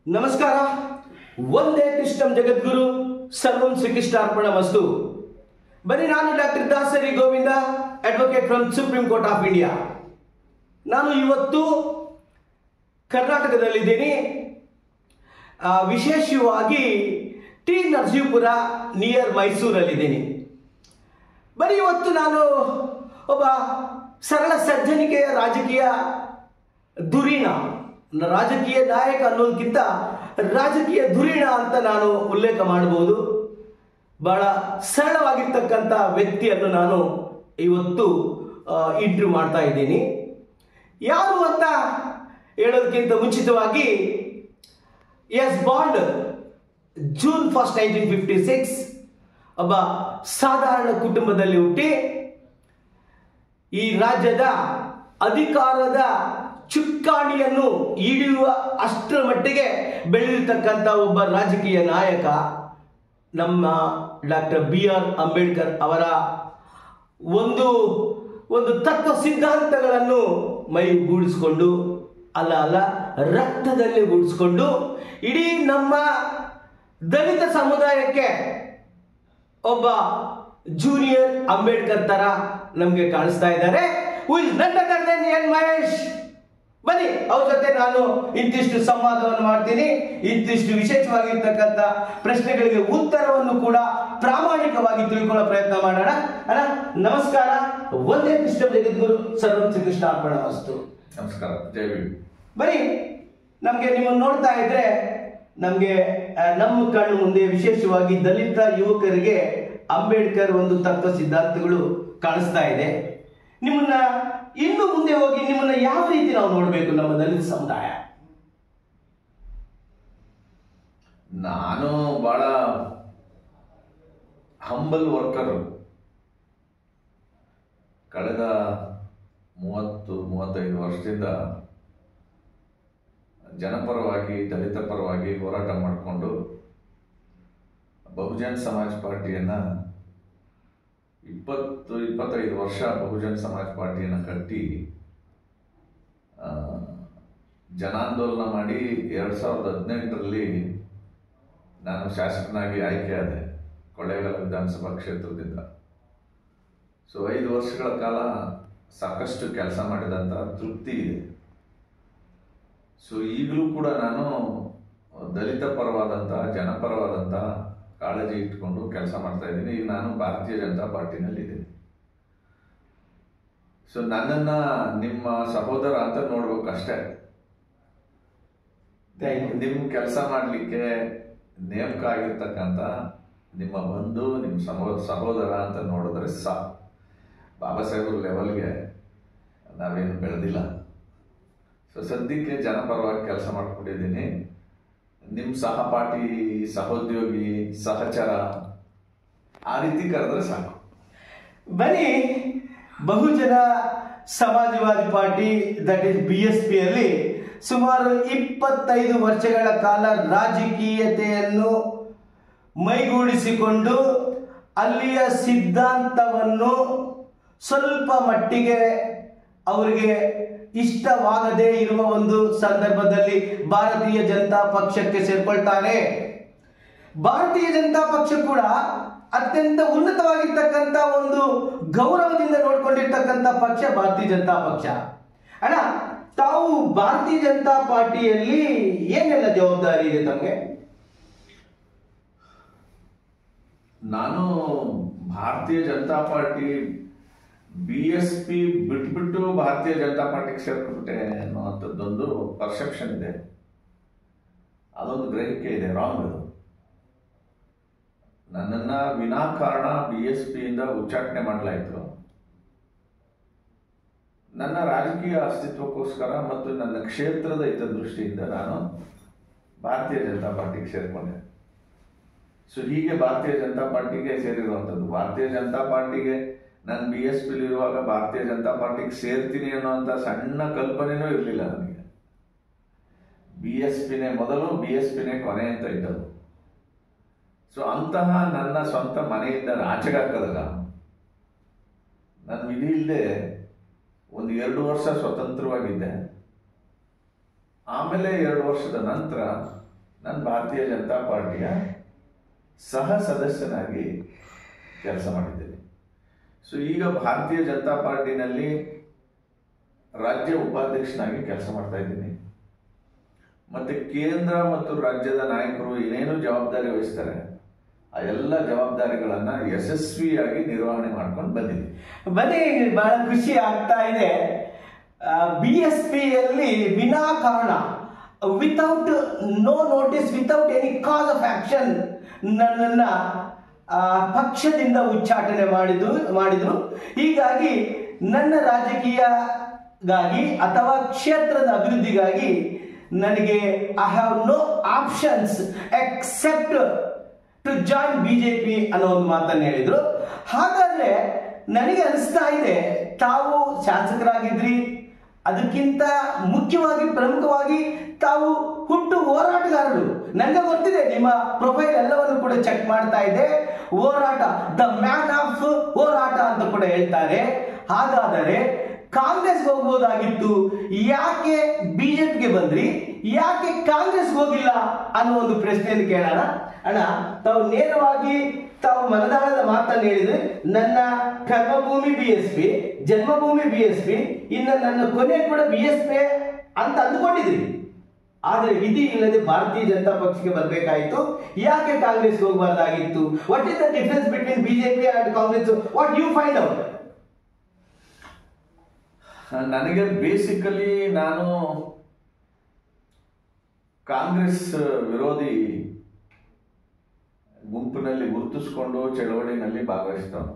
ನಮಸ್ಕಾರ. ಒಂದೇ ಕೃಷ್ಣಂ ಜಗದ್ಗುರು ಸರ್ವಂ ಶ್ರೀಕೃಷ್ಣಾರ್ಪಣಮಸ್ತು. ಬನ್ನಿ, ನಾನು doctor Dasari Govinda, advocate from Supreme Court of India. ನಾನು ಇವತ್ತು ಕರ್ನಾಟಕದಲ್ಲಿದ್ದೀನಿ. ವಿಶೇಷವಾಗಿ ಟಿ ನರಸೀಪುರ ನಿಯರ್ ಮೈಸೂರಲ್ಲಿದ್ದೀನಿ. ಬರೀ ಇವತ್ತು ನಾನು ಒಬ್ಬ ಸರಳ ಸಜ್ಜನಿಕೆಯ ರಾಜಕೀಯ ಧುರೀಣ, ರಾಜಕೀಯ ನಾಯಕ ಅನ್ನೋದಕ್ಕಿಂತ ರಾಜಕೀಯ ಧುರೀಣ ಅಂತ ನಾನು ಉಲ್ಲೇಖ ಮಾಡಬಹುದು. ಬಹಳ ಸರಳವಾಗಿರ್ತಕ್ಕಂಥ ವ್ಯಕ್ತಿಯನ್ನು ನಾನು ಇವತ್ತು ಇಂಟರ್ವ್ಯೂ ಮಾಡ್ತಾ ಇದ್ದೀನಿ. ಯಾರು ಅಂತ ಹೇಳೋದಕ್ಕಿಂತ ಮುಂಚಿತವಾಗಿ, ಎಸ್ ಬಾಂಡ್ ಜೂನ್ 1, 1956 ಒಬ್ಬ ಸಾಧಾರಣ ಕುಟುಂಬದಲ್ಲಿ ಹುಟ್ಟಿ ಈ ರಾಜ್ಯದ ಅಧಿಕಾರದ ಚುಕ್ಕಾಣಿಯನ್ನು ಹಿಡಿಯುವ ಅಷ್ಟರ ಮಟ್ಟಿಗೆ ಬೆಳೆದಿರ್ತಕ್ಕಂಥ ಒಬ್ಬ ರಾಜಕೀಯ ನಾಯಕ ನಮ್ಮ ಡಾಕ್ಟರ್ BR ಅಂಬೇಡ್ಕರ್ ಅವರ ಒಂದು ತತ್ವ ಸಿದ್ಧಾಂತಗಳನ್ನು ಮೈಗೂಡಿಸ್ಕೊಂಡು ಅಲ್ಲ ರಕ್ತದಲ್ಲಿ ಗೂಡಿಸ್ಕೊಂಡು ಇಡೀ ನಮ್ಮ ದಲಿತ ಸಮುದಾಯಕ್ಕೆ ಒಬ್ಬ ಜೂನಿಯರ್ ಅಂಬೇಡ್ಕರ್ ತರ ನಮಗೆ ಕಾಣಿಸ್ತಾ ಇದ್ದಾರೆ. ಮಹೇಶ್, ಬನ್ನಿ, ಅವ್ರ ಜೊತೆ ನಾನು ಇಂತಿಷ್ಟು ಸಂವಾದವನ್ನು ಮಾಡ್ತೀನಿ. ಇಂತಿಷ್ಟು ವಿಶೇಷವಾಗಿರ್ತಕ್ಕಂಥ ಪ್ರಶ್ನೆಗಳಿಗೆ ಉತ್ತರವನ್ನು ಕೂಡ ಪ್ರಾಮಾಣಿಕವಾಗಿ ತಿಳ್ಕೊಳ್ಳೋ ಪ್ರಯತ್ನ ಮಾಡೋಣ. ಅಣ್ಣ ನಮಸ್ಕಾರ. ಒಂದೇ ಕೃಷ್ಣ ಜಗದ್ಗುರು ಸರ್ವಂ ಶ್ರೀಕೃಷ್ಣಾರ್ಪಣಮಸ್ತು. ನಮಸ್ಕಾರ. ಜೈ. ಬನ್ನಿ, ನಮ್ಗೆ ನಿಮ್ಮನ್ನು ನೋಡ್ತಾ ಇದ್ರೆ ನಮ್ಗೆ ನಮ್ಮ ಕಣ್ಣು ಮುಂದೆ ವಿಶೇಷವಾಗಿ ದಲಿತ ಯುವಕರಿಗೆ ಅಂಬೇಡ್ಕರ್ ಒಂದು ತತ್ವ ಸಿದ್ಧಾಂತಗಳು ಕಾಣಿಸ್ತಾ ಇದೆ. ನಿಮ್ಮನ್ನ ಇನ್ನು ಮುಂದೆ ಹೋಗಿ ನಿಮ್ಮನ್ನ ಯಾವ ರೀತಿ ನಾವು ನೋಡಬೇಕು ನಮ್ಮ ದಲಿತ ಸಮುದಾಯ? ನಾನು ಬಹಳ ಹಂಬಲ್ ವರ್ಕರ್. ಕಳೆದ 30-35 ವರ್ಷದಿಂದ ಜನಪರವಾಗಿ, ದಲಿತ ಪರವಾಗಿ ಹೋರಾಟ ಮಾಡಿಕೊಂಡು ಬಹುಜನ್ ಸಮಾಜ್ ಪಾರ್ಟಿಯನ್ನ 20-25 ವರ್ಷ ಬಹುಜನ್ ಸಮಾಜ್ ಪಾರ್ಟಿಯನ್ನು ಕಟ್ಟಿ ಜನಾಂದೋಲನ ಮಾಡಿ 2018ರಲ್ಲಿ ನಾನು ಶಾಸಕನಾಗಿ ಆಯ್ಕೆಯಾದೆ ಕೊಳ್ಳೇಗಾಲ ವಿಧಾನಸಭಾ ಕ್ಷೇತ್ರದಿಂದ. ಸೊ 5 ವರ್ಷಗಳ ಕಾಲ ಸಾಕಷ್ಟು ಕೆಲಸ ಮಾಡಿದಂಥ ತೃಪ್ತಿ ಇದೆ. ಸೊ ಈಗಲೂ ಕೂಡ ನಾನು ದಲಿತ ಪರವಾದಂಥ, ಜನಪರವಾದಂಥ ಕಾಳಜಿ ಇಟ್ಕೊಂಡು ಕೆಲಸ ಮಾಡ್ತಾ ಇದ್ದೀನಿ. ಈಗ ನಾನು ಭಾರತೀಯ ಜನತಾ ಪಾರ್ಟಿನಲ್ಲಿ ಇದ್ದೀನಿ. ಸೊ ನನ್ನನ್ನು ನಿಮ್ಮ ಸಹೋದರ ಅಂತ ನೋಡ್ಬೇಕಷ್ಟೇ. ನಿಮ್ಮ ಕೆಲಸ ಮಾಡಲಿಕ್ಕೆ ನೇಮಕ ಆಗಿರ್ತಕ್ಕಂಥ ನಿಮ್ಮ ಬಂಧು, ನಿಮ್ಮ ಸಹೋದರ ಅಂತ ನೋಡಿದ್ರೆ ಸಾಕು. ಬಾಬಾ ಸಾಹೇಬ್ರ ಲೆವೆಲ್ಗೆ ನಾವೇನು ಬೆಳೆದಿಲ್ಲ. ಸೊ ಸದ್ಯಕ್ಕೆ ಜನಪರವಾಗಿ ಕೆಲಸ ಮಾಡ್ಕೊಂಡಿದ್ದೀನಿ. ನಿಮ್ಮ ಸಹಪಾಠಿ, ಸಹೋದ್ಯೋಗಿ, ಸಹಚರ ಆ ರೀತಿ ಕರೆದ್ರೆ ಸಾಕು. ಬನ್ನಿ, Bahujan Samajwadi party that is BSP ಅಲ್ಲಿ ಸುಮಾರು 25 ವರ್ಷಗಳ ಕಾಲ ರಾಜಕೀಯತೆಯನ್ನು ಮೈಗೂಡಿಸಿಕೊಂಡು ಅಲ್ಲಿಯ ಸಿದ್ಧಾಂತವನ್ನು ಸ್ವಲ್ಪ ಮಟ್ಟಿಗೆ ಅವರಿಗೆ ಇಷ್ಟವಾಗದೇ ಇರುವ ಒಂದು ಸಂದರ್ಭದಲ್ಲಿ ಭಾರತೀಯ ಜನತಾ ಪಕ್ಷಕ್ಕೆ ಸೇರ್ಕೊಳ್ತಾರೆ. ಭಾರತೀಯ ಜನತಾ ಪಕ್ಷ ಕೂಡ ಅತ್ಯಂತ ಉನ್ನತವಾಗಿರ್ತಕ್ಕಂಥ ಒಂದು ಗೌರವದಿಂದ ನೋಡ್ಕೊಂಡಿರ್ತಕ್ಕಂಥ ಪಕ್ಷ ಭಾರತೀಯ ಜನತಾ ಪಕ್ಷ. ಅಣ್ಣ, ತಾವು ಭಾರತೀಯ ಜನತಾ ಪಾರ್ಟಿಯಲ್ಲಿ ಏನೆಲ್ಲ ಜವಾಬ್ದಾರಿ ಇದೆ ತಮಗೆ? ನಾನು ಭಾರತೀಯ ಜನತಾ ಪಾರ್ಟಿ BSP ಬಿಟ್ಬಿಟ್ಟು ಭಾರತೀಯ ಜನತಾ ಪಾರ್ಟಿಗೆ ಸೇರ್ಕೊಂಡ್ಬಿಟ್ಟೆ ಅನ್ನುವಂಥದ್ದೊಂದು ಪರ್ಸೆಪ್ಷನ್ ಇದೆ. ಅದೊಂದು ಗ್ರಹಿಕೆ ಇದೆ, ರಾಂಗ್. ಅದು ನನ್ನನ್ನು ವಿನಾಕಾರಣ BSPಯಿಂದ ಉಚ್ಚಾಟನೆ ಮಾಡಲಾಯಿತು. ನನ್ನ ರಾಜಕೀಯ ಅಸ್ತಿತ್ವಕ್ಕೋಸ್ಕರ ಮತ್ತು ನನ್ನ ಕ್ಷೇತ್ರದ ಹಿತದೃಷ್ಟಿಯಿಂದ ನಾನು ಭಾರತೀಯ ಜನತಾ ಪಾರ್ಟಿಗೆ ಸೇರಿಕೊಂಡೆ. ಸೊ ಹೀಗೆ ಭಾರತೀಯ ಜನತಾ ಪಾರ್ಟಿಗೆ ಸೇರಿರುವಂಥದ್ದು. ಭಾರತೀಯ ಜನತಾ ಪಾರ್ಟಿಗೆ ನಾನು BSPಲಿರುವಾಗ ಭಾರತೀಯ ಜನತಾ ಪಾರ್ಟಿಗೆ ಸೇರ್ತೀನಿ ಅನ್ನೋಂಥ ಸಣ್ಣ ಕಲ್ಪನೆನೂ ಇರಲಿಲ್ಲ ನನಗೆ. BSPನೇ ಮೊದಲು, BSPನೇ ಕೊನೆ ಅಂತ ಇದ್ದದ್ದು. ಸೊ ಅಂತಹ ನನ್ನ ಸ್ವಂತ ಮನೆಯಿಂದ ಆಚೆಗೆ ಹಾಕದಾಗ ನನ್ನ ವಿಧಿ ಇಲ್ಲದೆ 1-2 ವರ್ಷ ಸ್ವತಂತ್ರವಾಗಿದ್ದೆ. ಆಮೇಲೆ 2 ವರ್ಷದ ನಂತರ ನಾನು ಭಾರತೀಯ ಜನತಾ ಪಾರ್ಟಿಯ ಸಹ ಸದಸ್ಯನಾಗಿ ಕೆಲಸ ಮಾಡಿದ್ದೇನೆ. ಸೊ ಈಗ ಭಾರತೀಯ ಜನತಾ ಪಾರ್ಟಿನಲ್ಲಿ ರಾಜ್ಯ ಉಪಾಧ್ಯಕ್ಷನಾಗಿ ಕೆಲಸ ಮಾಡ್ತಾ ಇದ್ದೀನಿ. ಮತ್ತೆ ಕೇಂದ್ರ ಮತ್ತು ರಾಜ್ಯದ ನಾಯಕರು ಏನೇನು ಜವಾಬ್ದಾರಿ ವಹಿಸ್ತಾರೆ ಆ ಎಲ್ಲ ಜವಾಬ್ದಾರಿಗಳನ್ನ ಯಶಸ್ವಿಯಾಗಿ ನಿರ್ವಹಣೆ ಮಾಡ್ಕೊಂಡು ಬಂದಿದ್ದೀನಿ. ಬನ್ನಿ, ಬಹಳ ಖುಷಿ ಆಗ್ತಾ ಇದೆ. BSP ಯಲ್ಲಿ ವಿನಾಕಾರಣ, without no notice, without any cause of action ನನ್ನನ್ನ ಪಕ್ಷದಿಂದ ಉಚ್ಚಾಟನೆ ಮಾಡಿದ್ರು. ಹೀಗಾಗಿ ನನ್ನ ರಾಜಕೀಯಗಾಗಿ ಅಥವಾ ಕ್ಷೇತ್ರದ ಅಭಿವೃದ್ಧಿಗಾಗಿ ನನಗೆ I have no options except to join BJP ಅನ್ನೋ ಒಂದು ಮಾತನ್ನು ಹೇಳಿದ್ರು. ಹಾಗಾದ್ರೆ ನನಗೆ ಅನಿಸ್ತಾ ಇದೆ, ತಾವು ಶಾಸಕರಾಗಿದ್ರಿ, ಅದಕ್ಕಿಂತ ಮುಖ್ಯವಾಗಿ ಪ್ರಮುಖವಾಗಿ ತಾವು ಹುಟ್ಟು ಹೋರಾಟಗಾರರು. ನನಗೆ ಗೊತ್ತಿದೆ, ನಿಮ್ಮ ಪ್ರೊಫೈಲ್ ಎಲ್ಲವನ್ನು ಕೂಡ ಚೆಕ್ ಮಾಡ್ತಾ ಇದೆ. ಹೋರಾಟ, ದ ಮ್ಯಾನ್ ಆಫ್ ಹೋರಾಟ ಅಂತ ಕೂಡ ಹೇಳ್ತಾರೆ. ಹಾಗಾದರೆ ಕಾಂಗ್ರೆಸ್ ಹೋಗ್ಬೋದಾಗಿತ್ತು, ಯಾಕೆ BJPಗೆ ಬಂದ್ರಿ, ಯಾಕೆ ಕಾಂಗ್ರೆಸ್ ಹೋಗಿಲ್ಲ ಅನ್ನೋ ಒಂದು ಪ್ರಶ್ನೆಯನ್ನು ಕೇಳೋಣ. ಅಣ್ಣ, ತಾವು ನೇರವಾಗಿ ತಾವು ಮನದಾಳದ ಮಾತನ್ನು ಹೇಳಿದ್ರೆ, ನನ್ನ ಕರ್ಮಭೂಮಿ BSP, ಜನ್ಮಭೂಮಿ BSP, ಇನ್ನು ನನ್ನ ಕೊನೆ ಕೂಡ BSP ಅಂತ ಅಂದುಕೊಂಡಿದ್ರಿ. ಆದರೆ ವಿಧಿ ಇಲ್ಲದೆ ಭಾರತೀಯ ಜನತಾ ಪಕ್ಷಕ್ಕೆ ಬರಬೇಕಾಯಿತು. ಯಾಕೆ ಕಾಂಗ್ರೆಸ್ ಹೋಗಬಾರ್ದಾಗಿತ್ತು? What is the difference between BJP and Congress? What you find out? ನನಗೆ ಬೇಸಿಕಲಿ ನಾನು ಕಾಂಗ್ರೆಸ್ ವಿರೋಧಿ ಗುಂಪಿನಲ್ಲಿ ಗುರುತಿಸಿಕೊಂಡು ಚಳವಳಿನಲ್ಲಿ ಭಾಗವಹಿಸಿದವನು.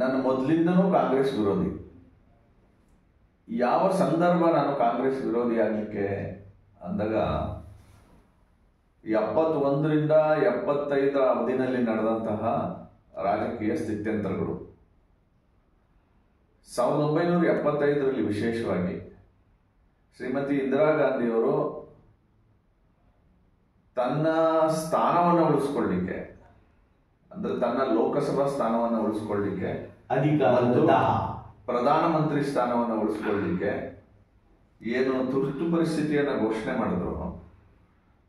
ನಾನು ಮೊದಲಿಂದನೂ ಕಾಂಗ್ರೆಸ್ ವಿರೋಧಿ. ಯಾವ ಸಂದರ್ಭ ನಾನು ಕಾಂಗ್ರೆಸ್ ವಿರೋಧಿ ಆಗಲಿಕ್ಕೆ ಅಂದಾಗ 71ರಿಂದ 75 ಅವಧಿನಲ್ಲಿ ನಡೆದಂತಹ ರಾಜಕೀಯ ಸ್ಥಿತ್ಯಂತರಗಳು, 1975ರಲ್ಲಿ ವಿಶೇಷವಾಗಿ ಶ್ರೀಮತಿ ಇಂದಿರಾ ಗಾಂಧಿಯವರು ತನ್ನ ಸ್ಥಾನವನ್ನು ಉಳಿಸ್ಕೊಳ್ಳಿಕ್ಕೆ, ಅಂದ್ರೆ ತನ್ನ ಲೋಕಸಭಾ ಸ್ಥಾನವನ್ನು ಉಳಿಸ್ಕೊಳ್ಳಿಕ್ಕೆ, ಪ್ರಧಾನಮಂತ್ರಿ ಸ್ಥಾನವನ್ನು ಉಳಿಸ್ಕೊಳ್ಳಿಕ್ಕೆ ಏನು ತುರ್ತು ಪರಿಸ್ಥಿತಿಯನ್ನು ಘೋಷಣೆ ಮಾಡಿದ್ರು.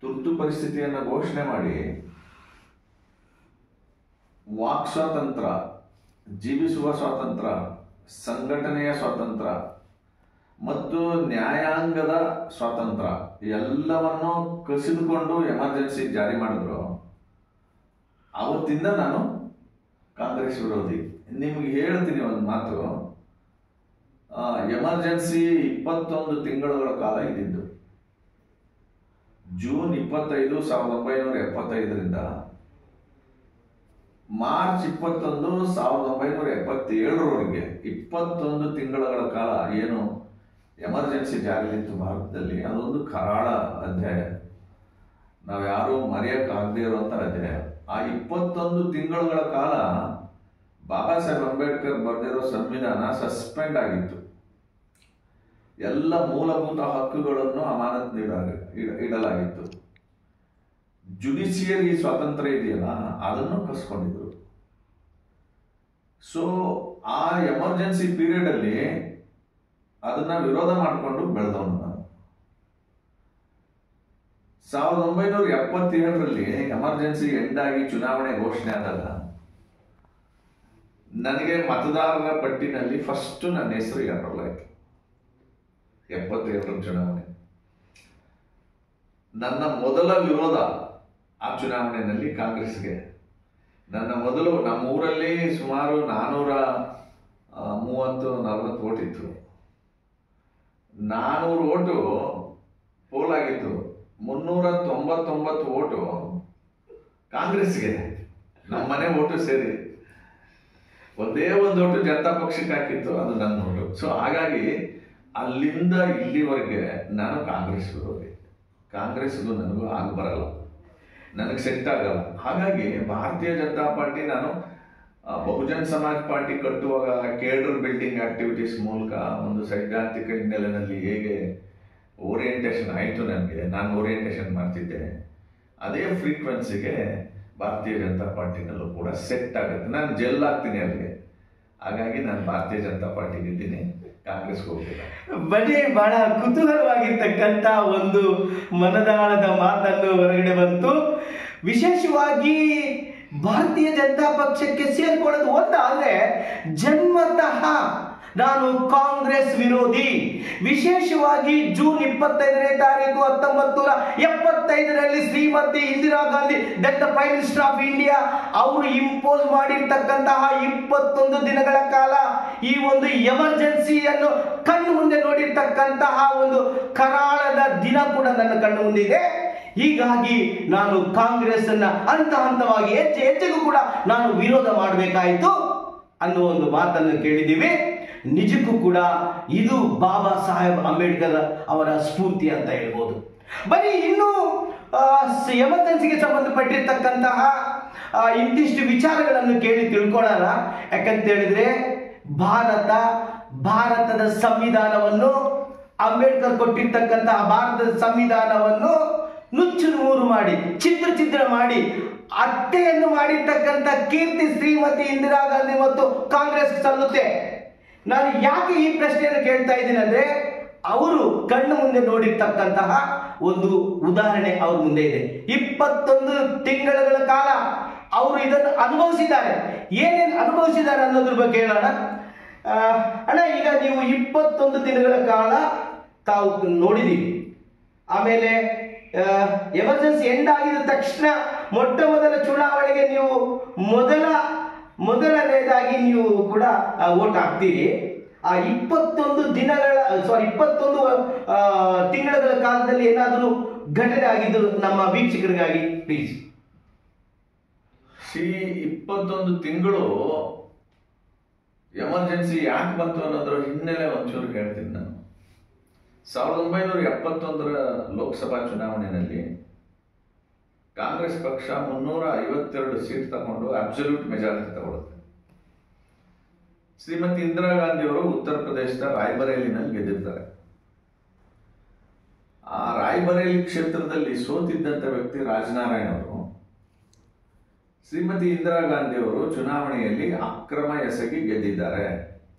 ತುರ್ತು ಪರಿಸ್ಥಿತಿಯನ್ನು ಘೋಷಣೆ ಮಾಡಿ ವಾಕ್ ಸ್ವಾತಂತ್ರ್ಯ, ಜೀವಿಸುವ ಸ್ವಾತಂತ್ರ್ಯ, ಸಂಘಟನೆಯ ಸ್ವಾತಂತ್ರ್ಯ ಮತ್ತು ನ್ಯಾಯಾಂಗದ ಸ್ವಾತಂತ್ರ್ಯ ಎಲ್ಲವನ್ನು ಕಸಿದುಕೊಂಡು ಎಮರ್ಜೆನ್ಸಿ ಜಾರಿ ಮಾಡಿದ್ರು. ಆವತ್ತಿಂದ ನಾನು ಕಾಂಗ್ರೆಸ್ ವಿರೋಧಿ. ನಿಮ್ಗೆ ಹೇಳ್ತೀನಿ ಒಂದು ಮಾತು, ಎಮರ್ಜೆನ್ಸಿ 21 ತಿಂಗಳುಗಳ ಕಾಲ ಇದ್ದಿದ್ದು. ಜೂನ್ 25, 1975ರಿಂದ ಮಾರ್ಚ್ 21, 1977ರವರೆಗೆ 21 ತಿಂಗಳ ಕಾಲ ಏನು ಎಮರ್ಜೆನ್ಸಿ ಜಾರಿಯಲ್ಲಿತ್ತು ಭಾರತದಲ್ಲಿ, ಅದೊಂದು ಕರಾಳ ಅಧ್ಯಾಯ, ನಾವ್ಯಾರೂ ಮರೆಯಕ್ಕಾಗದೇ ಇರುವಂತ ಅಧ್ಯಾಯ. ಆ 21 ತಿಂಗಳುಗಳ ಕಾಲ ಬಾಬಾ ಸಾಹೇಬ್ ಅಂಬೇಡ್ಕರ್ ಬರೆದಿರೋ ಸಂವಿಧಾನ ಸಸ್ಪೆಂಡ್ ಆಗಿತ್ತು. ಎಲ್ಲ ಮೂಲಭೂತ ಹಕ್ಕುಗಳನ್ನು ಅಮಾನತ್ ಇಡಲಾಗಿತ್ತು. ಜುಡಿಷಿಯರಿ ಸ್ವಾತಂತ್ರ್ಯ ಇದೆಯಲ್ಲ, ಅದನ್ನು ಕಸ್ಕೊಂಡಿದ್ರು. ಸೊ ಆ ಎಮರ್ಜೆನ್ಸಿ ಪೀರಿಯಡ್ ಅಲ್ಲಿ ಅದನ್ನ ವಿರೋಧ ಮಾಡಿಕೊಂಡು ಬೆಳೆದವನು ನಾನು. 1977ರಲ್ಲಿ ಎಮರ್ಜೆನ್ಸಿ ಎಂಡ್ ಆಗಿ ಚುನಾವಣೆ ಘೋಷಣೆ ಆದಾಗ ನನಗೆ ಮತದಾರರ ಪಟ್ಟಿನಲ್ಲಿ ಫಸ್ಟ್ ನನ್ನ ಹೆಸರು ಎಂಟ್ರೋಲ್ ಆಯ್ತು. 77ರ ಚುನಾವಣೆ ನನ್ನ ಮೊದಲ ವಿರೋಧ ಆ ಚುನಾವಣೆಯಲ್ಲಿ ಕಾಂಗ್ರೆಸ್ಗೆ. ನನ್ನ ಮೊದಲು ನಮ್ಮೂರಲ್ಲಿ ಸುಮಾರು 430-40 ಓಟ್ ಇತ್ತು. 400 ಓಟು ಪೋಲ್ ಆಗಿತ್ತು. 399 ಓಟು ಕಾಂಗ್ರೆಸ್ಗೆ, ನಮ್ಮನೆ ಓಟು ಸೇರಿ. ಒಂದೇ ಒಂದು ಓಟು ಜನತಾ ಪಕ್ಷಕ್ಕೆ ಹಾಕಿತ್ತು, ಅದು ನನ್ನ ಓಟು. ಸೊ ಹಾಗಾಗಿ ಅಲ್ಲಿಂದ ಇಲ್ಲಿವರೆಗೆ ನಾನು ಕಾಂಗ್ರೆಸ್ ವಿರೋಧಿ. ಕಾಂಗ್ರೆಸ್ಗೂ ನನಗೂ ಆಗ ಬರಲ್ಲ, ನನಗೆ ಸೆಟ್ ಆಗಲ್ಲ. ಹಾಗಾಗಿ ಭಾರತೀಯ ಜನತಾ ಪಾರ್ಟಿ ನಾನು ಬಹುಜನ್ ಸಮಾಜ್ ಪಾರ್ಟಿ ಕಟ್ಟುವಾಗ ಕೇಡರ್ ಬಿಲ್ಡಿಂಗ್ ಆಕ್ಟಿವಿಟೀಸ್ ಮೂಲಕ ಒಂದು ಸೈದ್ಧಾಂತಿಕ ಹಿನ್ನೆಲೆಯಲ್ಲಿ ಹೇಗೆ ಓರಿಯೆಂಟೇಷನ್ ಆಯಿತು ನನಗೆ, ನಾನು ಓರಿಯೆಂಟೇಷನ್ ಮಾಡ್ತಿದ್ದೆ, ಅದೇ ಫ್ರೀಕ್ವೆನ್ಸಿಗೆ ಭಾರತೀಯ ಜನತಾ ಪಾರ್ಟಿನಲ್ಲೂ ಕೂಡ ಸೆಟ್ ಆಗುತ್ತೆ. ನಾನು ಜೆಲ್ ಆಗ್ತೀನಿ ಅಲ್ಲಿಗೆ. ಹಾಗಾಗಿ ನಾನು ಭಾರತೀಯ ಜನತಾ ಪಾರ್ಟಿಗೆ ಇದ್ದೀನಿ. ಕಾಂಗ್ರೆಸ್ಗೆ ಹೋಗಿಲ್ಲ. ಬಹಳ ಕುತೂಹಲವಾಗಿರ್ತಕ್ಕಂಥ ಒಂದು ಮನದಾಳದ ಮಾತನ್ನು ಹೊರಗಡೆ ಬಂತು. ವಿಶೇಷವಾಗಿ ಭಾರತೀಯ ಜನತಾ ಪಕ್ಷಕ್ಕೆ ಸೇರ್ಕೊಳ್ಳೋದು ಒಂದಾದ್ರೆ ಜನ್ಮತಃ ನಾನು ಕಾಂಗ್ರೆಸ್ ವಿರೋಧಿ. ವಿಶೇಷವಾಗಿ ಜೂನ್ 25ನೇ ತಾರೀಕು 1975ರಲ್ಲಿ Shrimati Indira Gandhi the prime minister of India ಅವರು ಇಂಪೋಸ್ ಮಾಡಿರ್ತಕ್ಕಂತಹ 21 ದಿನಗಳ ಕಾಲ ಈ ಒಂದು ಎಮರ್ಜೆನ್ಸಿಯನ್ನು ಕಣ್ಣು ಮುಂದೆ ನೋಡಿರ್ತಕ್ಕಂತಹ ಒಂದು ಕರಾಳದ ದಿನ ಕೂಡ ನನ್ನ ಕಣ್ಣು ಮುಂದೆ ಇದೆ. ಹೀಗಾಗಿ ನಾನು ಕಾಂಗ್ರೆಸ್ ಅನ್ನ ಹಂತ ಹಂತವಾಗಿ ಹೆಚ್ಚೆಗೂ ಕೂಡ ನಾನು ವಿರೋಧ ಮಾಡಬೇಕಾಯಿತು ಅನ್ನೋ ಒಂದು ಮಾತನ್ನು ಕೇಳಿದ್ದೀವಿ. ನಿಜಕ್ಕೂ ಕೂಡ ಇದು ಬಾಬಾ ಸಾಹೇಬ್ ಅಂಬೇಡ್ಕರ್ ಅವರ ಸ್ಫೂರ್ತಿ ಅಂತ ಹೇಳ್ಬೋದು. ಬರೀ ಇನ್ನು ಎಮರ್ಜೆನ್ಸಿಗೆ ಸಂಬಂಧಪಟ್ಟಿರ್ತಕ್ಕಂತಹ ಇಂತಿಷ್ಟು ವಿಚಾರಗಳನ್ನು ಕೇಳಿ ತಿಳ್ಕೊಳ್ಳೋಣ. ಯಾಕಂತ ಹೇಳಿದ್ರೆ ಭಾರತದ ಸಂವಿಧಾನವನ್ನು ಅಂಬೇಡ್ಕರ್ ಕೊಟ್ಟಿರ್ತಕ್ಕಂತಹ ಭಾರತದ ಸಂವಿಧಾನವನ್ನು ನುಚ್ಚು ನೂರು ಮಾಡಿ ಛಿದ್ರ ಮಾಡಿ ಹತ್ಯೆಯನ್ನು ಮಾಡಿರ್ತಕ್ಕಂಥ ಕೀರ್ತಿ ಶ್ರೀಮತಿ ಇಂದಿರಾ ಗಾಂಧಿ ಮತ್ತು ಕಾಂಗ್ರೆಸ್ ಸಲ್ಲುತ್ತೆ. ನಾನು ಯಾಕೆ ಈ ಪ್ರಶ್ನೆಯನ್ನು ಕೇಳ್ತಾ ಇದ್ದೀನಿ ಅಂದ್ರೆ ಅವರು ಕಣ್ಣು ಮುಂದೆ ನೋಡಿರ್ತಕ್ಕಂತಹ ಒಂದು ಉದಾಹರಣೆ ಅವ್ರ ಮುಂದೆ ಇದೆ. 21 ತಿಂಗಳ ಕಾಲ ಅವರು ಇದನ್ನು ಅನುಭವಿಸಿದ್ದಾರೆ. ಏನೇನು ಅನುಭವಿಸಿದ್ದಾರೆ ಅನ್ನೋದ್ರ ಬಗ್ಗೆ ಹೇಳೋಣ. ಅಣ್ಣ, ಈಗ ನೀವು 21 ದಿನಗಳ ಕಾಲ ತಾವು ನೋಡಿದೀವಿ. ಆಮೇಲೆ ಎಮರ್ಜೆನ್ಸಿ ಎಂಡ್ ಆಗಿದ ತಕ್ಷಣ ಮೊಟ್ಟ ಮೊದಲ ಚುನಾವಣೆಗೆ ನೀವು ಮೊದಲನೇದಾಗಿ ನೀವು ಕೂಡ ವೋಟ್ ಹಾಕ್ತೀರಿ. ಆ 21 ತಿಂಗಳ ಕಾಲದಲ್ಲಿ ಏನಾದರೂ ಘಟನೆ ಆಗಿದ್ದು ನಮ್ಮ ವೀಕ್ಷಕರಿಗಾಗಿ ಪ್ಲೀಸ್. 21 ತಿಂಗಳು ಎಮರ್ಜೆನ್ಸಿ ಯಾಕೆ ಬಂತು ಅನ್ನೋದ್ರ ಹಿನ್ನೆಲೆ ಒಂಚೂರು ಹೇಳ್ತೀನಿ ನಾನು. 1971ರ ಲೋಕಸಭಾ ಚುನಾವಣೆಯಲ್ಲಿ ಕಾಂಗ್ರೆಸ್ ಪಕ್ಷ 352 ಸೀಟ್ ತಗೊಂಡು ಅಬ್ಸಲ್ಯೂಟ್ ಮೆಜಾರಿಟಿ ತಗೊಳುತ್ತೆ. ಶ್ರೀಮತಿ ಇಂದಿರಾ ಗಾಂಧಿ ಅವರು ಉತ್ತರ ಪ್ರದೇಶದ ರಾಯ್ಬರೇಲಿನಲ್ಲಿ ಗೆದ್ದಿರ್ತಾರೆ. ಆ ರಾಯ್ಬರೇಲಿ ಕ್ಷೇತ್ರದಲ್ಲಿ ಸೋತಿದ್ದಂತ ವ್ಯಕ್ತಿ ರಾಜನಾರಾಯಣ್ ಅವರು ಶ್ರೀಮತಿ ಇಂದಿರಾ ಗಾಂಧಿ ಅವರು ಚುನಾವಣೆಯಲ್ಲಿ ಅಕ್ರಮ ಎಸಗಿ ಗೆದ್ದಿದ್ದಾರೆ.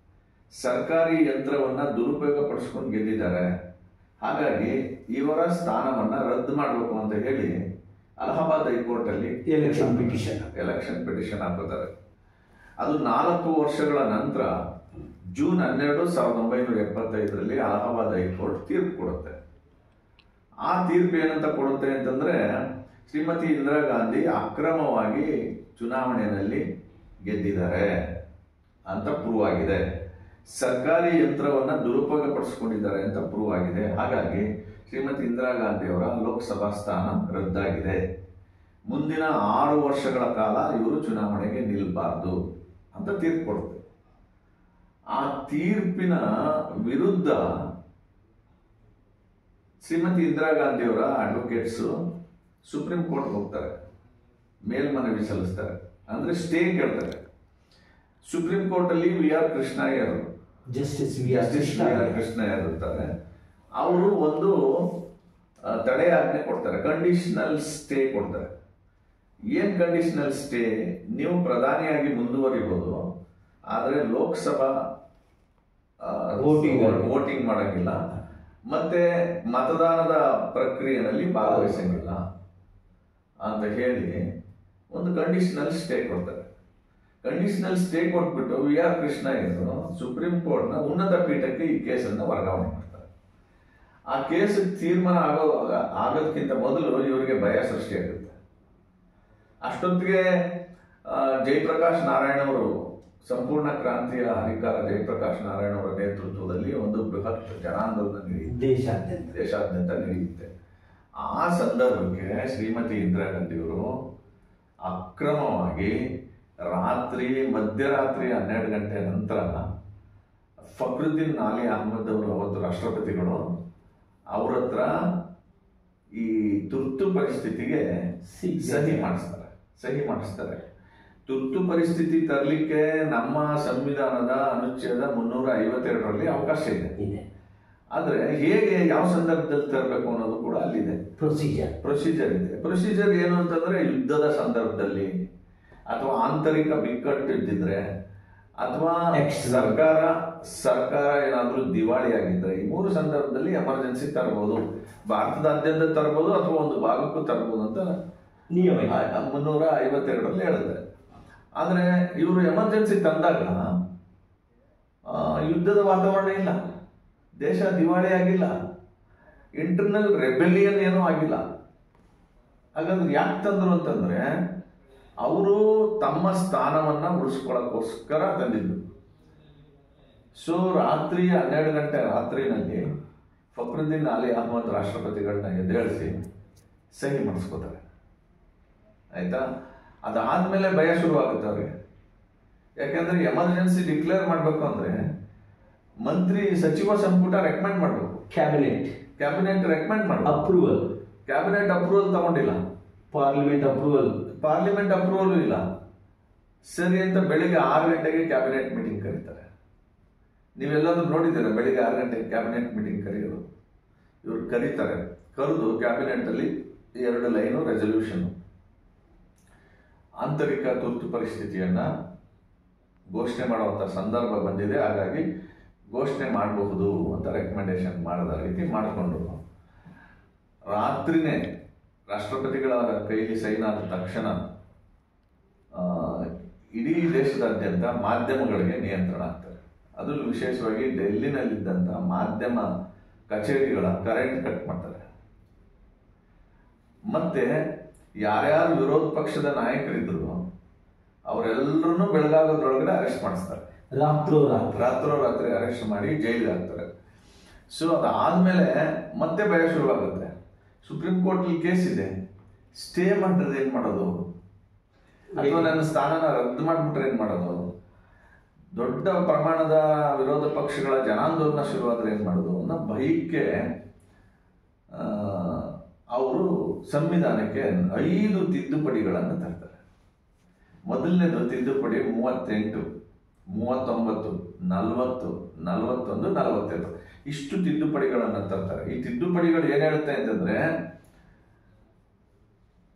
ಸರ್ಕಾರಿ ಯಂತ್ರವನ್ನ ದುರುಪಯೋಗ ಪಡಿಸ್ಕೊಂಡು ಗೆದ್ದಿದ್ದಾರೆ. ಹಾಗಾಗಿ ಇವರ ಸ್ಥಾನವನ್ನ ರದ್ದು ಮಾಡಬೇಕು ಅಂತ ಹೇಳಿ ಅಲಹಾಬಾದ್ ಹೈಕೋರ್ಟ್ ಅಲ್ಲಿ ಎಲೆಕ್ಷನ್ ಪಿಟಿಷನ್ ಹಾಕುತ್ತಾರೆ. ಅದು 4 ವರ್ಷಗಳ ನಂತರ ಜೂನ್ 12, 1975ರಲ್ಲಿ ಅಲಹಾಬಾದ್ ಹೈಕೋರ್ಟ್ ತೀರ್ಪು ಕೊಡುತ್ತೆ. ಆ ತೀರ್ಪು ಏನಂತ ಕೊಡುತ್ತೆ ಅಂತಂದ್ರೆ, ಶ್ರೀಮತಿ ಇಂದಿರಾ ಗಾಂಧಿ ಅಕ್ರಮವಾಗಿ ಚುನಾವಣೆಯಲ್ಲಿ ಗೆದ್ದಿದ್ದಾರೆ ಅಂತ ಪ್ರೂವ್ ಆಗಿದೆ. ಸರ್ಕಾರಿ ಯಂತ್ರವನ್ನ ದುರುಪಯೋಗ ಪಡಿಸ್ಕೊಂಡಿದ್ದಾರೆ ಅಂತ ಪ್ರೂವ್ ಆಗಿದೆ. ಹಾಗಾಗಿ ಶ್ರೀಮತಿ ಇಂದಿರಾ ಗಾಂಧಿ ಅವರ ಲೋಕಸಭಾ ಸ್ಥಾನ ರದ್ದಾಗಿದೆ. ಮುಂದಿನ 6 ವರ್ಷಗಳ ಕಾಲ ಇವರು ಚುನಾವಣೆಗೆ ನಿಲ್ಲಬಾರದು ಅಂತ ತೀರ್ಪು ಕೊಡುತ್ತೆ. ಆ ತೀರ್ಪಿನ ವಿರುದ್ಧ ಶ್ರೀಮತಿ ಇಂದಿರಾ ಗಾಂಧಿ ಅವರ ಅಡ್ವೊಕೇಟ್ಸ್ ಸುಪ್ರೀಂ ಕೋರ್ಟ್ ಹೋಗ್ತಾರೆ, ಮೇಲ್ಮನವಿ ಸಲ್ಲಿಸ್ತಾರೆ, ಅಂದ್ರೆ ಸ್ಟೇ ಕೇಳ್ತಾರೆ. ಸುಪ್ರೀಂ ಕೋರ್ಟ್ ಅಲ್ಲಿ ಜಸ್ಟಿಸ್ ಕೃಷ್ಣಯ್ಯರ್ ಇರ್ತಾರೆ. ಅವರು ಒಂದು ತಡೆ ಆಜ್ಞೆ ಕೊಡ್ತಾರೆ, ಕಂಡೀಷನಲ್ ಸ್ಟೇ ಕೊಡ್ತಾರೆ. ಏನ್ ಕಂಡೀಷನಲ್ ಸ್ಟೇ? ನೀವು ಪ್ರಧಾನಿಯಾಗಿ ಮುಂದುವರಿಬಹುದು, ಆದ್ರೆ ಲೋಕಸಭಾ ವೋಟಿಂಗ್ ಮಾಡಂಗಿಲ್ಲ, ಮತ್ತೆ ಮತದಾನದ ಪ್ರಕ್ರಿಯೆಯಲ್ಲಿ ಭಾಗವಹಿಸಂಗಿಲ್ಲ ಅಂತ ಹೇಳಿ ಒಂದು ಕಂಡೀಷನಲ್ ಸ್ಟೇ ಕೊಡ್ತಾರೆ. ಕಂಡೀಷನಲ್ ಸ್ಟೇ ಕೊಟ್ಬಿಟ್ಟು ಕೃಷ್ಣಯ್ಯರು ಸುಪ್ರೀಂ ಕೋರ್ಟ್ನ ಉನ್ನತ ಪೀಠಕ್ಕೆ ಈ ಕೇಸನ್ನು ವರ್ಗಾವಣೆ ಮಾಡ್ತಾರೆ. ಆ ಕೇಸ್ ತೀರ್ಮಾನ ಆಗೋದಕ್ಕಿಂತ ಮೊದಲು ಇವರಿಗೆ ಭಯ ಸೃಷ್ಟಿಯಾಗುತ್ತೆ. ಅಷ್ಟೊತ್ತಿಗೆ ಜಯಪ್ರಕಾಶ್ ನಾರಾಯಣ್ ಅವರು, ಸಂಪೂರ್ಣ ಕ್ರಾಂತಿಯ ಹರಿಕಾರ ಜಯಪ್ರಕಾಶ್ ನಾರಾಯಣ್ ಅವರ ನೇತೃತ್ವದಲ್ಲಿ ಒಂದು ಬೃಹತ್ ಜನಾಂದೋಲನ ದೇಶಾದ್ಯಂತ ನಡೆಯುತ್ತೆ. ಆ ಸಂದರ್ಭಕ್ಕೆ ಶ್ರೀಮತಿ ಇಂದಿರಾ ಗಾಂಧಿಯವರು ಅಕ್ರಮವಾಗಿ ಮಧ್ಯರಾತ್ರಿ 12 ಗಂಟೆ ನಂತರ ಫಕ್ರುದ್ದೀನ್ ಅಲಿ ಅಹಮದ್ ಅವರು, ಅವತ್ತು ರಾಷ್ಟ್ರಪತಿಗಳು, ಅವ್ರ ಹತ್ರ ಈ ತುರ್ತು ಪರಿಸ್ಥಿತಿಗೆ ಸಹಿ ಮಾಡಿಸ್ತಾರೆ. ತುರ್ತು ಪರಿಸ್ಥಿತಿ ತರಲಿಕ್ಕೆ ನಮ್ಮ ಸಂವಿಧಾನದ ಅನುಚ್ಛೇದ 352ರಲ್ಲಿ ಅವಕಾಶ ಇದೆ. ಆದ್ರೆ ಹೇಗೆ, ಯಾವ ಸಂದರ್ಭದಲ್ಲಿ ತರಬೇಕು ಅನ್ನೋದು ಕೂಡ ಅಲ್ಲಿದೆ. ಪ್ರೊಸೀಜರ್ ಇದೆ. ಪ್ರೊಸೀಜರ್ ಏನು ಅಂತಂದ್ರೆ, ಯುದ್ಧದ ಸಂದರ್ಭದಲ್ಲಿ ಅಥವಾ ಆಂತರಿಕ ಬಿಕ್ಕಟ್ಟು ಇದ್ದಿದ್ರೆ ಅಥವಾ ಸರ್ಕಾರ ಸರ್ಕಾರ ಏನಾದರೂ ದಿವಾಳಿ ಆಗಿದ್ರೆ ಈ 3 ಸಂದರ್ಭದಲ್ಲಿ ಎಮರ್ಜೆನ್ಸಿ ತರಬಹುದು. ಭಾರತದಾದ್ಯಂತ ತರಬಹುದು ಅಥವಾ ಒಂದು ಭಾಗಕ್ಕೂ ತರಬಹುದು ಅಂತ ನಿಯಮ 352ರಲ್ಲಿ ಹೇಳುತ್ತೆ. ಆದರೆ ಇವರು ಎಮರ್ಜೆನ್ಸಿ ತಂದಾಗ ಯುದ್ಧದ ವಾತಾವರಣ ಇಲ್ಲ, ದೇಶ ದಿವಾಳಿ ಆಗಿಲ್ಲ, ಇಂಟರ್ನಲ್ ರೆಬೆಲಿಯನ್ ಏನೂ ಆಗಿಲ್ಲ. ಹಾಗಾದ್ರೆ ಯಾಕೆ ತಂದ್ರು ಅಂತಂದ್ರೆ ಅವರು ತಮ್ಮ ಸ್ಥಾನವನ್ನ ಉಳಿಸ್ಕೊಳ್ಳೋಕ್ಕೋಸ್ಕರ ತಂದಿದ್ದು. ಸೊ ರಾತ್ರಿ 12 ಗಂಟೆ ರಾತ್ರಿನಲ್ಲಿ ಫಕ್ರುದ್ದೀನ್ ಅಲಿ ಅಹ್ಮದ್ ರಾಷ್ಟ್ರಪತಿಗಳನ್ನ ಎದ್ದೇಳಿಸಿ ಸಹಿ ಮಾಡಿಸ್ಕೋತಾರೆ. ಆಯ್ತಾ? ಅದಾದ್ಮೇಲೆ ಭಯ ಶುರುವಾಗುತ್ತೆ ಅವ್ರಿಗೆ. ಯಾಕಂದ್ರೆ ಎಮರ್ಜೆನ್ಸಿ ಡಿಕ್ಲೇರ್ ಮಾಡ್ಬೇಕು ಅಂದ್ರೆ ಮಂತ್ರಿ ಸಚಿವ ಸಂಪುಟ ರೆಕಮೆಂಡ್ ಮಾಡಬೇಕು, ಕ್ಯಾಬಿನೆಟ್ ರೆಕಮೆಂಡ್ ಮಾಡಬೇಕು, ಅಪ್ರೂವಲ್, ಕ್ಯಾಬಿನೆಟ್ ಅಪ್ರೂವಲ್ ತಗೊಂಡಿಲ್ಲ, ಪಾರ್ಲಿಮೆಂಟ್ ಅಪ್ರೂವಲ್ ಇಲ್ಲ. ಸರಿ ಅಂತ ಬೆಳಿಗ್ಗೆ 6 ಗಂಟೆಗೆ ಕ್ಯಾಬಿನೆಟ್ ಮೀಟಿಂಗ್ ಕರೀತಾರೆ. ನೀವೆಲ್ಲಾದ್ರೂ ನೋಡಿದ್ದೀರಾ ಬೆಳಿಗ್ಗೆ 6 ಗಂಟೆಗೆ ಕ್ಯಾಬಿನೆಟ್ ಮೀಟಿಂಗ್ ಕರೆಯೋದು? ಇವ್ರು ಕರೀತಾರೆ. ಕರೆದು ಕ್ಯಾಬಿನೆಟ್ ಅಲ್ಲಿ 2 ಲೈನು ರೆಸಲ್ಯೂಷನ್, ಆಂತರಿಕ ತುರ್ತು ಪರಿಸ್ಥಿತಿಯನ್ನ ಘೋಷಣೆ ಮಾಡುವಂತ ಸಂದರ್ಭ ಬಂದಿದೆ, ಹಾಗಾಗಿ ಘೋಷಣೆ ಮಾಡಬಹುದು ಅಂತ ರೆಕಮೆಂಡೇಶನ್ ಮಾಡದ ರೀತಿ ಮಾಡಿಕೊಂಡು ರಾತ್ರಿನೇ ರಾಷ್ಟ್ರಪತಿಗಳ ಕೈಲಿ ಸೈನ್ ಆದ ತಕ್ಷಣ ಇಡೀ ದೇಶದಾದ್ಯಂತ ಮಾಧ್ಯಮಗಳಿಗೆ ನಿಯಂತ್ರಣ ಆಗ್ತದೆ. ಅದರಲ್ಲೂ ವಿಶೇಷವಾಗಿ ಡೆಲ್ಲಿನಲ್ಲಿದ್ದಂಥ ಮಾಧ್ಯಮ ಕಚೇರಿಗಳ ಕರೆಂಟ್ ಕಟ್ ಮಾಡ್ತಾರೆ. ಮತ್ತೆ ಯಾರ್ಯಾರು ವಿರೋಧ ಪಕ್ಷದ ನಾಯಕರಿದ್ರು ಅವರೆಲ್ಲರನ್ನೂ ಬೆಳಗಾಗೋದ್ರೊಳಗಡೆ ಅರೆಸ್ಟ್ ಮಾಡಿಸ್ತಾರೆ. ರಾತ್ರೋರಾತ್ರಿ ಅರೆಸ್ಟ್ ಮಾಡಿ ಜೈಲಿಗೆ ಹಾಕ್ತಾರೆ. ಸೊ ಅದಾದ್ಮೇಲೆ ಮತ್ತೆ ಭಯ ಶುರುವಾಗುತ್ತೆ. ಸುಪ್ರೀಂ ಕೋರ್ಟ್ ಅಲ್ಲಿ ಕೇಸ್ ಇದೆ, ಸ್ಟೇ ಮಾಡಿದ್ರೆ ಏನ್ ಮಾಡೋದು, ಅಥವಾ ನನ್ನ ಸ್ಥಾನನ ರದ್ದು ಮಾಡ್ಬಿಟ್ರೆ ಏನ್ ಮಾಡೋದು, ದೊಡ್ಡ ಪ್ರಮಾಣದ ವಿರೋಧ ಪಕ್ಷಗಳ ಜನಾಂದೋಲನ ಶುರುವಾದ್ರೆ ಏನ್ ಮಾಡೋದು ಅನ್ನೋ ಭಯಕ್ಕೆ ಅವರು ಸಂವಿಧಾನಕ್ಕೆ 5 ತಿದ್ದುಪಡಿಗಳನ್ನು ತರ್ತಾರೆ. ಮೊದಲನೇದು ತಿದ್ದುಪಡಿ 38, 39, 40, 41, 42 ಇಷ್ಟು ತಿದ್ದುಪಡಿಗಳನ್ನು ತರ್ತಾರೆ. ಈ ತಿದ್ದುಪಡಿಗಳು ಏನ್ ಹೇಳುತ್ತೆ ಅಂತಂದ್ರೆ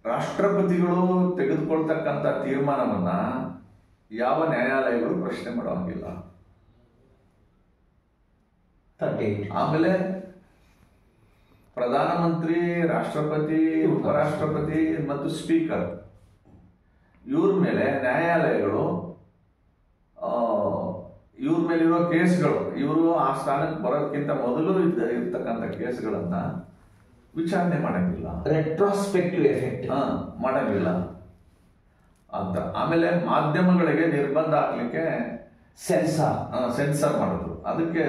ರಾಷ್ಟ್ರಪತಿಗಳು ತೆಗೆದುಕೊಳ್ತಕ್ಕಂಥ ತೀರ್ಮಾನವನ್ನ ಯಾವ ನ್ಯಾಯಾಲಯಗಳು ಪ್ರಶ್ನೆ ಮಾಡೋಂಗಿಲ್ಲ. ಆಮೇಲೆ ಪ್ರಧಾನಮಂತ್ರಿ, ರಾಷ್ಟ್ರಪತಿ, ಉಪರಾಷ್ಟ್ರಪತಿ ಮತ್ತು ಸ್ಪೀಕರ್ ಇವ್ರ ಮೇಲೆ ನ್ಯಾಯಾಲಯಗಳು ಇವ್ರ ಮೇಲಿರೋ ಕೇಸ್ಗಳು, ಇವರು ಆ ಸ್ಥಾನಕ್ಕೆ ಬರೋದಕ್ಕಿಂತ ಮೊದಲು ಇರ್ತಕ್ಕಂಥ ಕೇಸ್ಗಳನ್ನ ವಿಚಾರಣೆ ಮಾಡಂಗಿಲ್ಲ, ರೆಟ್ರೋಸ್ಪೆಕ್ಟಿವ್ ಎಫೆಕ್ಟ್ ಮಾಡಂಗಿಲ್ಲ ಅಂತ. ಆಮೇಲೆ ಮಾಧ್ಯಮಗಳಿಗೆ ನಿರ್ಬಂಧ ಹಾಕ್ಲಿಕ್ಕೆ ಸೆನ್ಸಾರ್ ಮಾಡಿದ್ರು, ಅದಕ್ಕೆ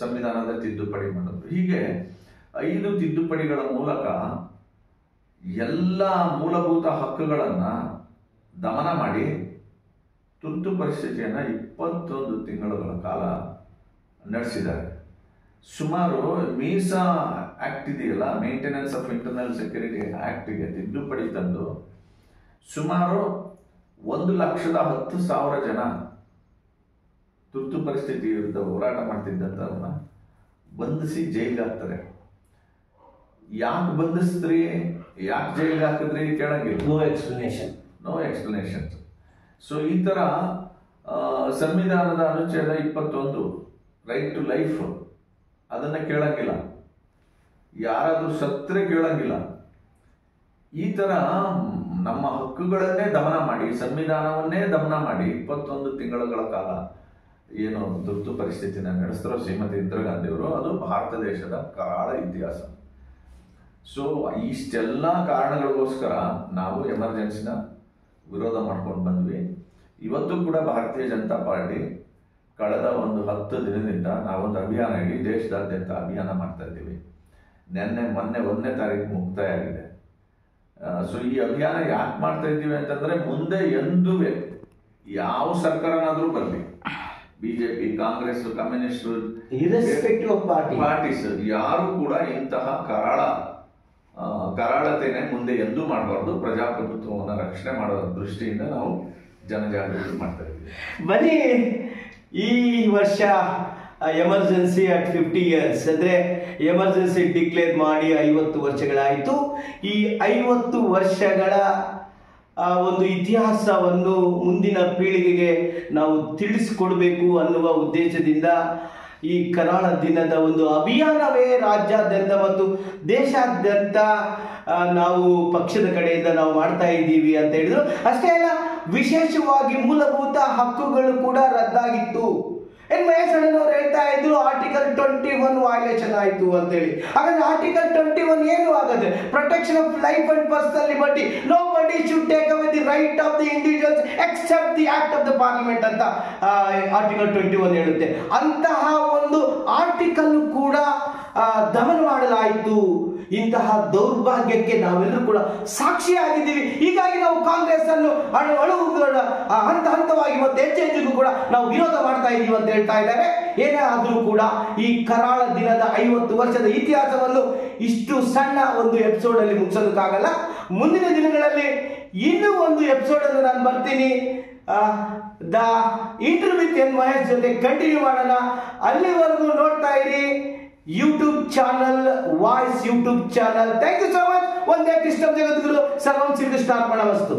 ಸಂವಿಧಾನದ ತಿದ್ದುಪಡಿ ಮಾಡಿದ್ರು. ಹೀಗೆ 5 ತಿದ್ದುಪಡಿಗಳ ಮೂಲಕ ಎಲ್ಲ ಮೂಲಭೂತ ಹಕ್ಕುಗಳನ್ನ ದಮನ ಮಾಡಿ ತುರ್ತು ಪರಿಸ್ಥಿತಿಯನ್ನ 21 ತಿಂಗಳುಗಳ ಕಾಲ ನಡೆಸಿದ್ದಾರೆ. ಸುಮಾರು ಮೀಸಾ ಆಕ್ಟ್ ಇದೆಯಲ್ಲ, ಮೇಂಟೆನೆನ್ಸ್ ಆಫ್ ಇಂಟರ್ನಲ್ ಸೆಕ್ಯೂರಿಟಿ ಆಕ್ಟ್ಗೆ ತಿದ್ದುಪಡಿ ತಂದು ಸುಮಾರು 1,10,000 ಜನ ತುರ್ತು ಪರಿಸ್ಥಿತಿ ವಿರುದ್ಧ ಹೋರಾಟ ಮಾಡ್ತಿದ್ದಂಥವ್ರನ್ನ ಬಂಧಿಸಿ ಜೈಲಿಗೆ ಹಾಕ್ತಾರೆ. ಯಾಕೆ ಬಂಧಿಸಿದ್ರಿ, ಯಾಕೆ ಜೈಲಿಗೆ ಹಾಕಿದ್ರಿ ಕೇಳಂಗಿಲ್ಲ, ನೋ ಎಕ್ಸ್ಪ್ಲನೇಷನ್. ಸೊ ಈ ತರ ಸಂವಿಧಾನದ ಅನುಚ್ಛೇದ 21 ರೈಟ್ ಟು ಲೈಫ್ ಅದನ್ನ ಕೇಳಂಗಿಲ್ಲ, ಯಾರಾದ್ರೂ ಸತ್ರೆ ಕೇಳಂಗಿಲ್ಲ. ಈ ತರ ನಮ್ಮ ಹಕ್ಕುಗಳನ್ನೇ ದಮನ ಮಾಡಿ, ಸಂವಿಧಾನವನ್ನೇ ದಮನ ಮಾಡಿ 21 ತಿಂಗಳುಗಳ ಕಾಲ ಏನು ತುರ್ತು ಪರಿಸ್ಥಿತಿನ ನಡೆಸ್ತಾರೋ ಶ್ರೀಮತಿ ಇಂದಿರಾ ಗಾಂಧಿ ಅವರು, ಅದು ಭಾರತ ದೇಶದ ಕರಾಳ ಇತಿಹಾಸ. ಸೊ ಇಷ್ಟೆಲ್ಲ ಕಾರಣಗಳಿಗೋಸ್ಕರ ನಾವು ಎಮರ್ಜೆನ್ಸಿನ ವಿರೋಧ ಮಾಡ್ಕೊಂಡು ಬಂದ್ವಿ. ಇವತ್ತು ಕೂಡ ಭಾರತೀಯ ಜನತಾ ಪಾರ್ಟಿ ಕಳೆದ ಒಂದು 10 ದಿನದಿಂದ ನಾವೊಂದು ಅಭಿಯಾನ ಇಡೀ ದೇಶದಾದ್ಯಂತ ಅಭಿಯಾನ ಮಾಡ್ತಾ ಇದ್ದೀವಿ. ಮೊನ್ನೆ 1ನೇ ತಾರೀಕು ಮುಕ್ತಾಯ ಆಗಿದೆ. ಸೊ ಈ ಅಭಿಯಾನ ಯಾಕೆ ಮಾಡ್ತಾ ಇದ್ದೀವಿ ಅಂತಂದ್ರೆ ಮುಂದೆ ಎಂದುವೆ ಯಾವ ಸರ್ಕಾರನಾದ್ರೂ ಬರಲಿ, ಬಿಜೆಪಿ, ಕಾಂಗ್ರೆಸ್, ಕಮ್ಯುನಿಸ್ಟ್, ಪಾರ್ಟೀಸ್ ಯಾರು ಕೂಡ ಇಂತಹ ಕರಾಳತೆನೆ ಮುಂದೆ ಎಂದೂ ಮಾಡಬಾರ್ದು. ಪ್ರಜಾಪ್ರಭುತ್ವವನ್ನು ರಕ್ಷಣೆ ಮಾಡೋ ದೃಷ್ಟಿಯಿಂದ ನಾವು ಜನಜಾಗೃತಿ ಮಾಡ್ತಾ ಇದ್ದೀವಿ. ಬನ್ನಿ, ಈ ವರ್ಷ ಎಮರ್ಜೆನ್ಸಿ ಅಟ್ 50 years ಅಂದ್ರೆ ಎಮರ್ಜೆನ್ಸಿ ಡಿಕ್ಲೇರ್ ಮಾಡಿ 50 ವರ್ಷಗಳಾಯಿತು. ಈ 50 ವರ್ಷಗಳ ಒಂದು ಇತಿಹಾಸವನ್ನು ಮುಂದಿನ ಪೀಳಿಗೆಗೆ ನಾವು ತಿಳಿಸಿಕೊಡ್ಬೇಕು ಅನ್ನುವ ಉದ್ದೇಶದಿಂದ ಈ ಕರಾಳ ದಿನದ ಒಂದು ಅಭಿಯಾನವೇ ರಾಜ್ಯಾದ್ಯಂತ ಮತ್ತು ದೇಶಾದ್ಯಂತ ನಾವು ಪಕ್ಷದ ಕಡೆಯಿಂದ ನಾವು ಮಾಡ್ತಾ ಇದ್ದೀವಿ ಅಂತ ಹೇಳಿದ್ರು. ಅಷ್ಟೇ ಅಲ್ಲ, ವಿಶೇಷವಾಗಿ ಮೂಲಭೂತ ಹಕ್ಕುಗಳು ಕೂಡ ರದ್ದಾಗಿತ್ತು. ಮಹೇಶ್ ಅಣ್ಣನವರು ಹೇಳ್ತಾ ಇದ್ರು ಆರ್ಟಿಕಲ್ 21 ವೈಲೇಷನ್ ಆಯಿತು ಅಂತೇಳಿ. ಹಾಗಾದ್ರೆ ಆರ್ಟಿಕಲ್ 21 ಏನು ಆಗುತ್ತೆ? Protection of life and personal liberty, nobody should take away the right of the individuals except the act of the parliament ಅಂತ ಆರ್ಟಿಕಲ್ 21 ಹೇಳುತ್ತೆ. ಅಂತಹ ಒಂದು ಆರ್ಟಿಕಲ್ ಕೂಡ ದಮನ ಮಾಡಲಾಯಿತು. ಇಂತಹ ದೌರ್ಭಾಗ್ಯಕ್ಕೆ ನಾವೆಲ್ಲರೂ ಕೂಡ ಸಾಕ್ಷಿಯಾಗಿದ್ದೀವಿ. ಹೀಗಾಗಿ ನಾವು ಕಾಂಗ್ರೆಸ್ ಅನ್ನು ಹಂತ ಹಂತವಾಗಿ ಮತ್ತೆ ಹೆಚ್ಚೆಚ್ಚು ಕೂಡ ನಾವು ವಿರೋಧ ಮಾಡ್ತಾ ಇದ್ದೀವಿ ಅಂತ ಹೇಳ್ತಾ ಇದ್ದಾರೆ. ಏನೇ ಆದರೂ ಕೂಡ ಈ ಕರಾಳ ದಿನದ 50 ವರ್ಷದ ಇತಿಹಾಸವನ್ನು ಇಷ್ಟು ಸಣ್ಣ ಒಂದು ಎಪಿಸೋಡ್ ಅಲ್ಲಿ ಮುಗಿಸೋದಕ್ಕಾಗಲ್ಲ. ಮುಂದಿನ ದಿನಗಳಲ್ಲಿ ಇನ್ನೂ ಒಂದು ಎಪಿಸೋಡ್ ಅನ್ನು ನಾನು ಬರ್ತೀನಿ. The interview with N Mahesh ಜೊತೆ ಕಂಟಿನ್ಯೂ ಮಾಡೋಣ. ಅಲ್ಲಿವರೆಗೂ ನೋಡ್ತಾ ಇರಿ YouTube channel, voice YouTube channel. Thank you so much. ಒಂದೇ ಕೃಷ್ಣ ಜಗದ್ಗುರು, ಸರ್ವಂ ಶ್ರೀಕೃಷ್ಣಾರ್ಪಣಮಸ್ತು.